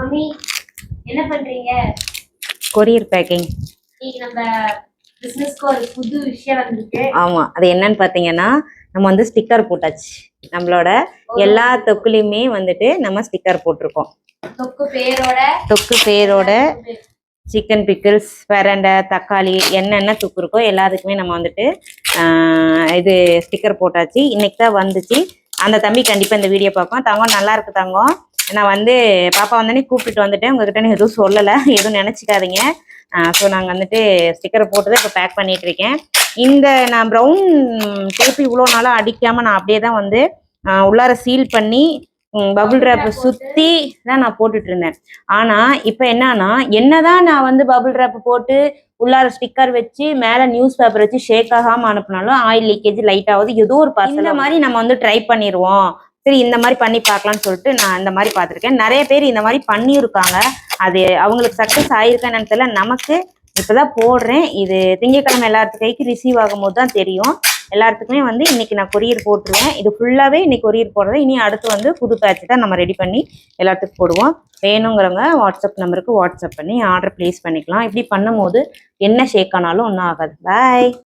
Mummy என்ன பண்றீங்க? Courier packing. இன்னைக்கு நம்ம பிசினஸ்க்கு ஒரு புது விஷயம் வந்திருக்கு. ஆமா, அது என்னன்னு பாத்தீங்கன்னா நம்ம வந்து ஸ்டிக்கர் போட்டாச்சு. நம்மளோட எல்லா தொக்குலையுமே வந்துட்டு நம்ம ஸ்டிக்கர் போட்டிருக்கோம். தொக்கு பேரோட சிக்கன் பிக்கிள்ஸ், பிரண்டை, தக்காளி என்னென்ன தொக்கு இருக்கோ எல்லாத்துக்குமே நம்ம வந்துட்டு இது ஸ்டிக்கர் போட்டாச்சு. இன்னைக்கு தான் வந்துச்சு. அந்த தம்பி கண்டிப்பாக இந்த வீடியோ பார்ப்போம். தங்கம் நல்லா இருக்கு தங்கம். நான் வந்து பாப்பா வந்தோடனே கூப்பிட்டுட்டு வந்துட்டேன். உங்ககிட்ட நான் எதுவும் சொல்லலை, எதுவும் நினச்சிக்காதீங்க. ஸோ நாங்கள் வந்துட்டு ஸ்டிக்கரை போட்டு தான் இப்போ பேக் பண்ணிட்டு இருக்கேன். இந்த நான் ப்ரௌன் டேப் இவ்வளோ நாளாக அடிக்காமல் நான் அப்படியே தான் வந்து உள்ளார சீல் பண்ணி பபுள் ரேப்பை சுற்றி தான் நான் போட்டுட்டு இருந்தேன். ஆனால் இப்போ என்னதான் நான் வந்து பபுள் ரேப்பை போட்டு உள்ளார ஸ்டிக்கர் வச்சு மேலே நியூஸ் பேப்பர் வச்சு ஷேக் ஆகாமல் அனுப்புனாலும் ஆயில் லீக்கேஜ் லைட் ஆகுது. ஏதோ ஒரு பார்சல் இந்த மாதிரி நம்ம வந்து ட்ரை பண்ணிடுவோம். சரி இந்த மாதிரி பண்ணி பார்க்கலாம்னு சொல்லிட்டு நான் இந்த மாதிரி பார்த்துருக்கேன். நிறைய பேர் இந்த மாதிரி பண்ணியிருக்காங்க. அது அவங்களுக்கு சக்ஸஸ் ஆயிருக்கான்னு தெரியல. நமக்கு இப்போதான் போடுறேன். இது திங்கட்கிழமை எல்லாத்து கைக்கு ரிசீவ் ஆகும் போது தான் தெரியும். எல்லாத்துக்குமே வந்து இன்னைக்கு நான் கொரியர் போட்டுருவேன். இது ஃபுல்லாகவே இன்னைக்கு கொரியர் போடுறது. இனி அடுத்து வந்து புது பேட்ச் தான் நம்ம ரெடி பண்ணி எல்லாத்துக்கும் போடுவோம். வேணுங்கிறவங்க வாட்ஸ்அப் நம்பருக்கு வாட்ஸ்அப் பண்ணி ஆர்டர் ப்ளேஸ் பண்ணிக்கலாம். இப்படி பண்ணும்போது என்ன ஷேக் ஆனாலும் ஒன்றும் ஆகாது. பாய்.